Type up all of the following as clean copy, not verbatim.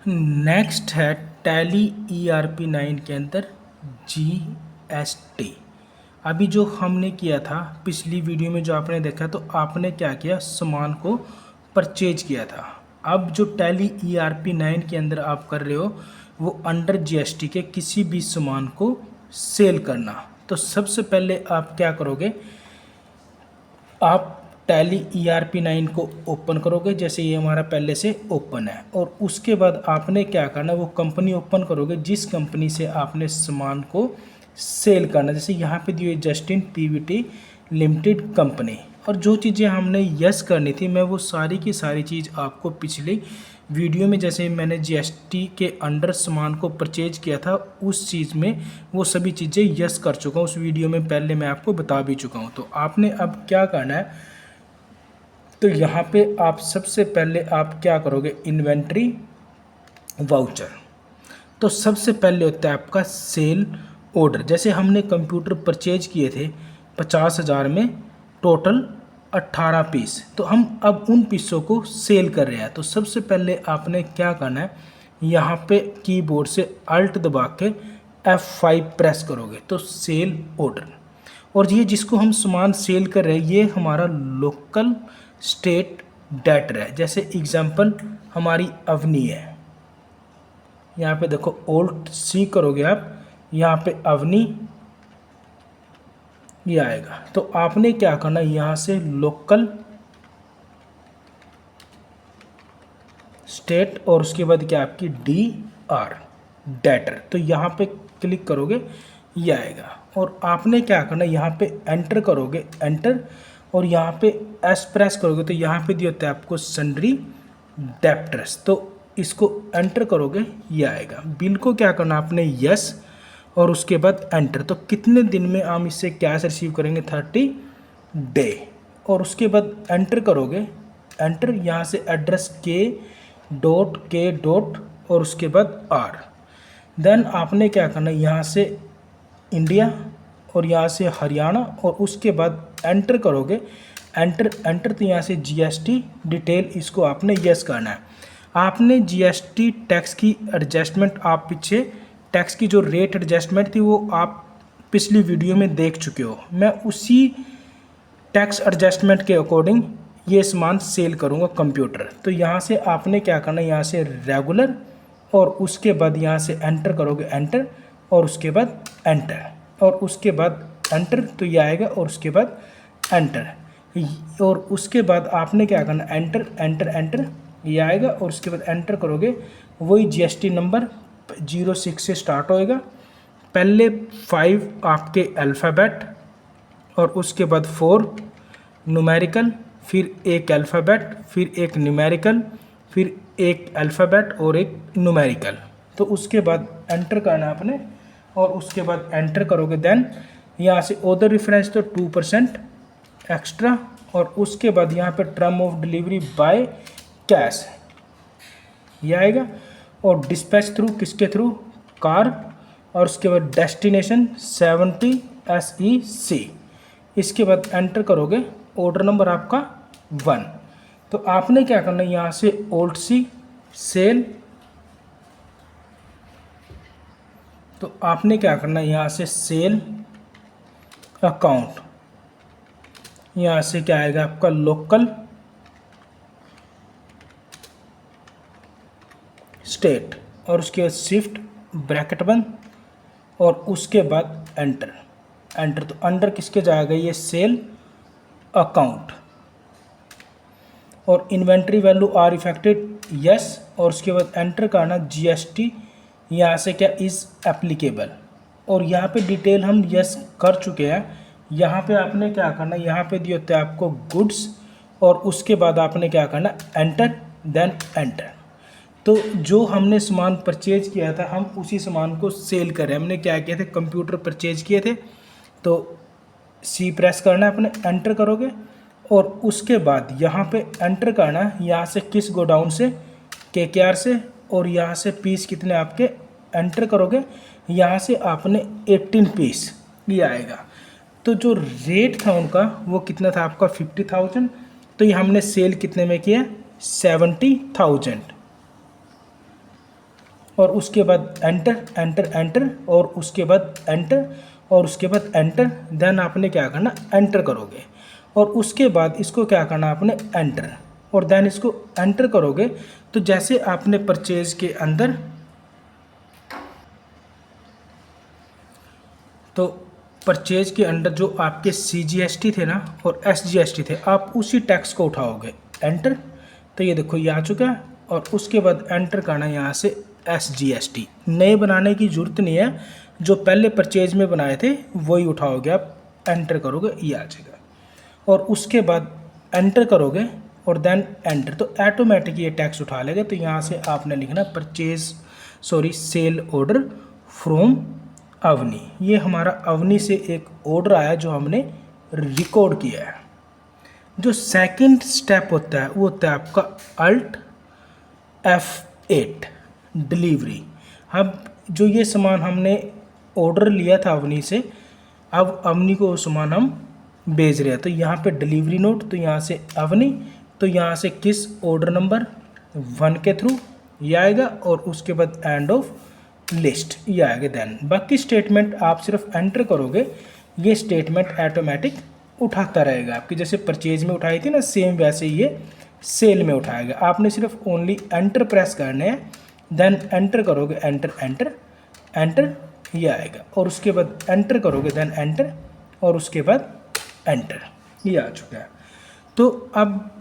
Next है tally ERP9 के अंदर GST। अभी जो हमने किया था पिछली वीडियो में, जो आपने देखा, तो आपने क्या किया, सामान को परचेज किया था। अब जो टैली ERP9 के अंदर आप कर रहे हो वो अंडर GST के किसी भी सामान को सेल करना। तो सबसे पहले आप क्या करोगे, आप टैली ERP9 को ओपन करोगे, जैसे ये हमारा पहले से ओपन है, और उसके बाद आपने क्या करना, वो कंपनी ओपन करोगे जिस कंपनी से आपने सामान को सेल करना। जैसे यहाँ पे दिए जस्टिन PVT लिमिटेड कंपनी, और जो चीज़ें हमने यस करनी थी मैं वो सारी की सारी चीज़ आपको पिछली वीडियो में, जैसे मैंने GST के अंडर सामान को परचेज किया था उस चीज़ में वो सभी चीज़ें यस कर चुका हूँ। उस वीडियो में पहले मैं आपको बता भी चुका हूँ। तो आपने अब क्या करना है, तो यहाँ पे आप सबसे पहले आप क्या करोगे, इन्वेंट्री वाउचर। तो सबसे पहले होता है आपका सेल ऑर्डर। जैसे हमने कंप्यूटर परचेज किए थे 50,000 में, टोटल 18 पीस, तो हम अब उन पीसों को सेल कर रहे हैं। तो सबसे पहले आपने क्या करना है, यहाँ पे कीबोर्ड से अल्ट दबा के F5 प्रेस करोगे तो सेल ऑर्डर। और ये जिसको हम सामान सेल कर रहे हैं ये हमारा लोकल स्टेट डेटर है। जैसे एग्जांपल हमारी अवनी है, यहाँ पे देखो Alt C करोगे आप, यहाँ पे अवनी ये आएगा। तो आपने क्या करना, यहाँ से लोकल स्टेट और उसके बाद क्या आपकी DR डेटर, तो यहाँ पे क्लिक करोगे ये आएगा। और आपने क्या करना, यहाँ पे एंटर करोगे, एंटर, और यहाँ पे S प्रेस करोगे तो यहाँ पे दिया होता है आपको सन्ड्री डेप्टर्स, तो इसको एंटर करोगे ये आएगा। बिल को क्या करना आपने, यस, और उसके बाद एंटर। तो कितने दिन में हम इससे कैश रिसीव करेंगे, 30 डे, और उसके बाद एंटर करोगे, एंटर, यहाँ से एड्रेस K डॉट और उसके बाद R। देन आपने क्या करना, यहाँ से इंडिया और यहाँ से हरियाणा, और उसके बाद एंटर करोगे, एंटर एंटर, तो यहाँ से GST डिटेल इसको आपने यस करना है। आपने GST टैक्स की एडजस्टमेंट, आप पीछे टैक्स की जो रेट एडजस्टमेंट थी वो आप पिछली वीडियो में देख चुके हो। मैं उसी टैक्स एडजस्टमेंट के अकॉर्डिंग ये सामान सेल करूँगा कंप्यूटर। तो यहाँ से आपने क्या करना, यहाँ से रेगुलर, और उसके बाद यहाँ से एंटर करोगे, एंटर, और उसके बाद एंटर, और उसके बाद एंटर, तो ये आएगा, और उसके बाद एंटर, और उसके बाद आपने क्या करना, एंटर एंटर एंटर, ये आएगा, और उसके बाद एंटर करोगे, वही GST नंबर 06 से स्टार्ट होएगा। पहले 5 आपके अल्फ़ाबेट, और उसके बाद 4 न्यूमेरिकल, फिर एक अल्फ़ाबेट, फिर एक न्यूमेरिकल, फिर एक अल्फ़ाबेट और एक न्यूमेरिकल। तो उसके बाद एंटर करना आपने, और उसके बाद एंटर करोगे, देन यहाँ से अदर रेफरेंस तो 2% एक्स्ट्रा, और उसके बाद यहाँ पे term of delivery by cash ये आएगा, और डिस्पैच थ्रू किसके थ्रू, कार, और उसके बाद डेस्टिनेशन 70 SEC। इसके बाद एंटर करोगे, ऑर्डर नंबर आपका 1। तो आपने क्या करना है, यहाँ से Alt C सेल, तो आपने क्या करना है, यहाँ से सेल अकाउंट, यहाँ से क्या आएगा आपका लोकल स्टेट, और उसके बाद शिफ्ट ब्रैकेट बंद, और उसके बाद एंटर एंटर। तो अंडर किसके जाएगा, ये सेल अकाउंट, और inventory value are affected yes, और उसके बाद एंटर करना GST, यहाँ से क्या इज़ एप्लीकेबल, और यहाँ पे डिटेल हम यस कर चुके हैं। यहाँ पे आपने क्या करना, यहाँ पे दिया होता है आपको गुड्स, और उसके बाद आपने क्या करना, एंटर, देन एंटर। तो जो हमने सामान परचेज किया था हम उसी सामान को सेल कर रहे हैं। हमने क्या किया था, कंप्यूटर परचेज किए थे, तो C प्रेस करना है अपने, एंटर करोगे, और उसके बाद यहाँ पे एंटर करना है, यहाँ से किस गोडाउन से, KKR से, और यहाँ से पीस कितने आपके एंटर करोगे, यहाँ से आपने 18 पीस ये आएगा। तो जो रेट था उनका वो कितना था आपका 50,000, तो ये हमने सेल कितने में किया, 70,000। और उसके बाद एंटर एंटर एंटर और उसके बाद एंटर और उसके बाद एंटर। देन आपने क्या करना, एंटर करोगे और उसके बाद इसको क्या करना आपने, एंटर, और देन इसको एंटर करोगे। तो जैसे आपने परचेज के अंदर, तो परचेज के अंदर जो आपके CGST थे ना और SGST थे, आप उसी टैक्स को उठाओगे, एंटर। तो ये देखो ये आ चुका है और उसके बाद एंटर करना यहाँ से SGST। नए बनाने की ज़रूरत नहीं है, जो पहले परचेज में बनाए थे वही उठाओगे आप, एंटर करोगे ये आ जाएगा और उसके बाद एंटर करोगे और देन एंटर। तो ऑटोमेटिक ये टैक्स उठा लेगा। तो यहाँ से आपने लिखना सेल ऑर्डर फ्रॉम अवनी। ये हमारा अवनी से एक ऑर्डर आया जो हमने रिकॉर्ड किया है। जो सेकंड स्टेप होता है वो होता है आपका Alt F8 डिलीवरी। अब जो ये सामान हमने ऑर्डर लिया था अवनी से, अब अवनी को वो सामान हम भेज रहे हैं। तो यहाँ पे डिलीवरी नोट, तो यहाँ से अवनी, तो यहाँ से किस ऑर्डर नंबर 1 के थ्रू ये आएगा और उसके बाद एंड ऑफ लिस्ट ये आएगा। देन बाकी स्टेटमेंट आप सिर्फ एंटर करोगे, ये स्टेटमेंट ऑटोमेटिक उठाता रहेगा। आपकी जैसे परचेज में उठाई थी ना, सेम वैसे ये सेल में उठाएगा। आपने सिर्फ ओनली एंटर प्रेस करने हैं, देन एंटर करोगे, एंटर एंटर एंटर ये आएगा और उसके बाद एंटर करोगे, देन एंटर और उसके बाद एंटर ये आ चुका है। तो अब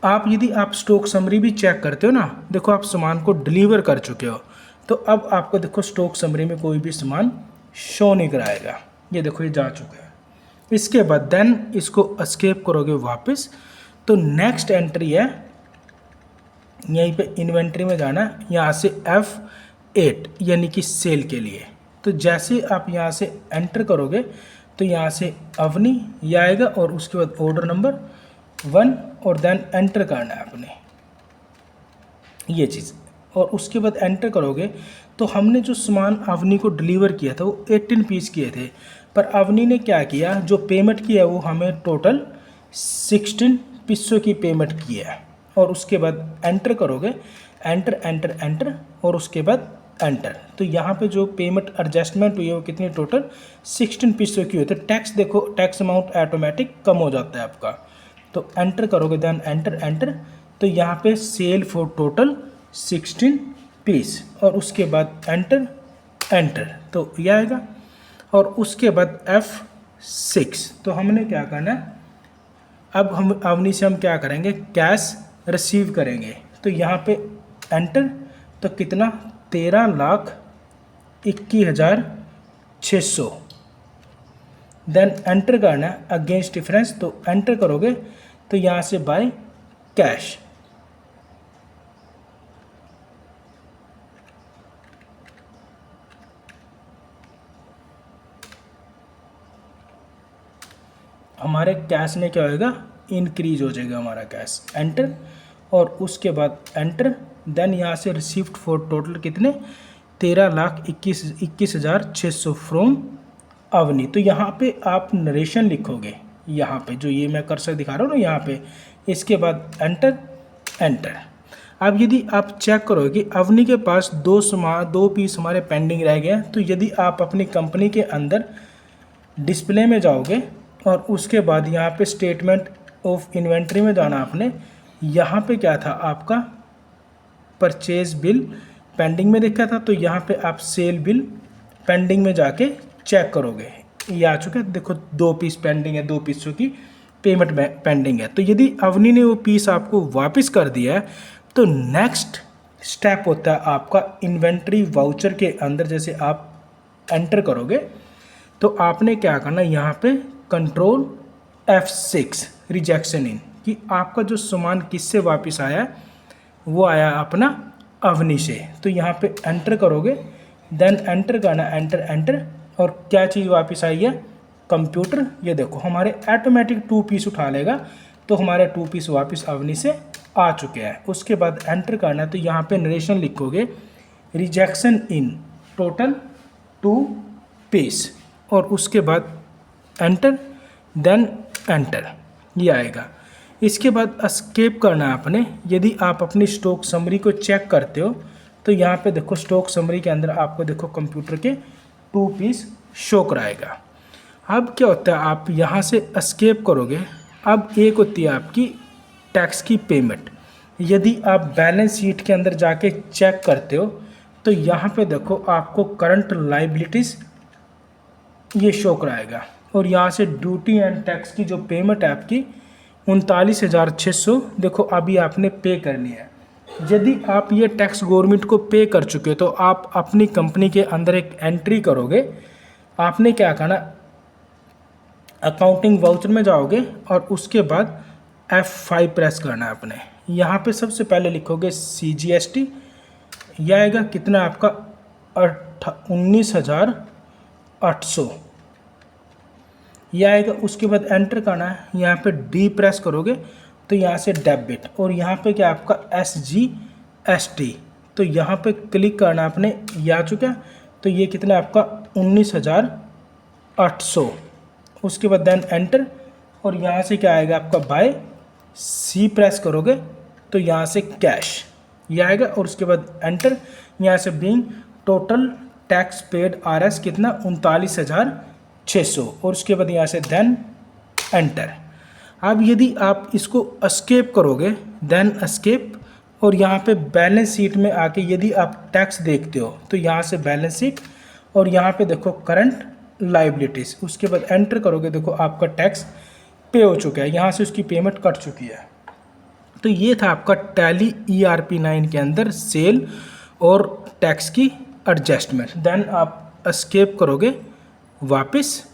आप यदि आप स्टॉक समरी भी चेक करते हो ना, देखो आप सामान को डिलीवर कर चुके हो, तो अब आपको देखो स्टॉक समरी में कोई भी सामान शो नहीं कराएगा। ये देखो ये जा चुका है। इसके बाद देन इसको एस्केप करोगे वापस, तो नेक्स्ट एंट्री है यहीं पे इन्वेंट्री में जाना, यहाँ से F8 यानी कि सेल के लिए। तो जैसे आप यहाँ से एंटर करोगे तो यहाँ से अवनी ये आएगा और उसके बाद ऑर्डर नंबर 1 और देन एंटर करना है आपने ये चीज़, और उसके बाद एंटर करोगे तो हमने जो सामान अवनी को डिलीवर किया था वो 18 पीस किए थे, पर अवनी ने क्या किया, जो पेमेंट किया वो हमें टोटल 16 पीसों की पेमेंट की है। और उसके बाद एंटर करोगे, एंटर एंटर एंटर और उसके बाद एंटर। तो यहाँ पे जो पेमेंट एडजस्टमेंट हुई है वो कितनी, टोटल 16 पीसों की हुई। तो टैक्स देखो, टैक्स अमाउंट ऑटोमेटिक कम हो जाता है आपका। तो एंटर करोगे, देन एंटर एंटर, तो यहाँ पे सेल फॉर टोटल 16 पीस और उसके बाद एंटर एंटर, तो ये आएगा। और उसके बाद F6। तो हमने क्या करना है, अब हम अवनी से हम क्या करेंगे, कैश रिसीव करेंगे। तो यहाँ पे एंटर, तो कितना, 13,21,600। देन एंटर करना है अगेंस्ट डिफरेंस, तो एंटर करोगे तो यहाँ से बाय कैश। हमारे कैश में क्या होएगा, इंक्रीज हो जाएगा हमारा कैश, एंटर और उसके बाद एंटर। देन यहाँ से रिसीव्ड फॉर टोटल कितने, 13,21,600 फ्रॉम अवनी। तो यहाँ पे आप नरेशन लिखोगे, यहाँ पे जो ये मैं कर्सर दिखा रहा हूँ ना यहाँ पे, इसके बाद एंटर एंटर। अब यदि आप चेक करोगे कि अवनी के पास दो पीस हमारे पेंडिंग रह गए हैं, तो यदि आप अपनी कंपनी के अंदर डिस्प्ले में जाओगे और उसके बाद यहाँ पे स्टेटमेंट ऑफ इन्वेंट्री में जाना आपने, यहाँ पे क्या था आपका परचेज बिल पेंडिंग में देखा था, तो यहाँ पे आप सेल बिल पेंडिंग में जाके चेक करोगे, ये आ चुका है। देखो 2 पीस पेंडिंग है, 2 पीसों की पेमेंट पेंडिंग है। तो यदि अवनी ने वो पीस आपको वापस कर दिया है, तो नेक्स्ट स्टेप होता है आपका इन्वेंट्री वाउचर के अंदर जैसे आप एंटर करोगे तो आपने क्या करना, यहाँ पे कंट्रोल F6 रिजेक्शन इन, कि आपका जो सामान किससे वापस आया, वो आया अपना अवनी से। तो यहाँ पे एंटर करोगे, देन एंटर करना, एंटर एंटर, और क्या चीज़ वापस आई है, कंप्यूटर। ये देखो हमारे ऑटोमेटिक 2 पीस उठा लेगा, तो हमारे 2 पीस वापस अवनी से आ चुके हैं। उसके बाद एंटर करना, तो यहाँ पे नरेशन लिखोगे, रिजेक्शन इन टोटल 2 पीस, और उसके बाद एंटर देन एंटर ये आएगा। इसके बाद एस्केप करना है आपने। यदि आप अपनी स्टॉक समरी को चेक करते हो तो यहाँ पे देखो स्टॉक समरी के अंदर आपको देखो कंप्यूटर के 2 पीस शो कराएगा। अब क्या होता है, आप यहाँ से एस्केप करोगे। अब एक होती है आपकी टैक्स की पेमेंट। यदि आप बैलेंस शीट के अंदर जाके चेक करते हो तो यहाँ पे देखो आपको करंट लाइबिलिटीज़ ये शो कराएगा, और यहाँ से ड्यूटी एंड टैक्स की जो पेमेंट है आपकी 39,600 देखो अभी आपने पे करनी है। यदि आप ये टैक्स गवर्नमेंट को पे कर चुके हो तो आप अपनी कंपनी के अंदर एक एंट्री करोगे। आपने क्या करना, अकाउंटिंग वाउचर में जाओगे और उसके बाद F5 प्रेस करना है आपने। यहाँ पे सबसे पहले लिखोगे CGST, यह आएगा कितना आपका 19,800 यह आएगा। उसके बाद एंटर करना है, यहाँ पे D प्रेस करोगे तो यहाँ से डेबिट, और यहाँ पे क्या आपका SGST, तो यहाँ पे क्लिक करना आपने, ये आ चुका है। तो ये कितना आपका 19,800। उसके बाद देन एंटर, और यहाँ से क्या आएगा आपका बाय, C प्रेस करोगे तो यहाँ से कैश ये आएगा, और उसके बाद एंटर। यहाँ से being total tax paid RS कितना 39,600, और उसके बाद यहाँ से देन एंटर। अब यदि आप इसको एस्केप करोगे, देन एस्केप, और यहाँ पे बैलेंस शीट में आके यदि आप टैक्स देखते हो तो यहाँ से बैलेंस शीट, और यहाँ पे देखो करंट लाइबिलिटीज़। उसके बाद एंटर करोगे, देखो आपका टैक्स पे हो चुका है, यहाँ से उसकी पेमेंट कट चुकी है। तो ये था आपका टैली ERP9 के अंदर सेल और टैक्स की एडजस्टमेंट। देन आप एस्केप करोगे वापस,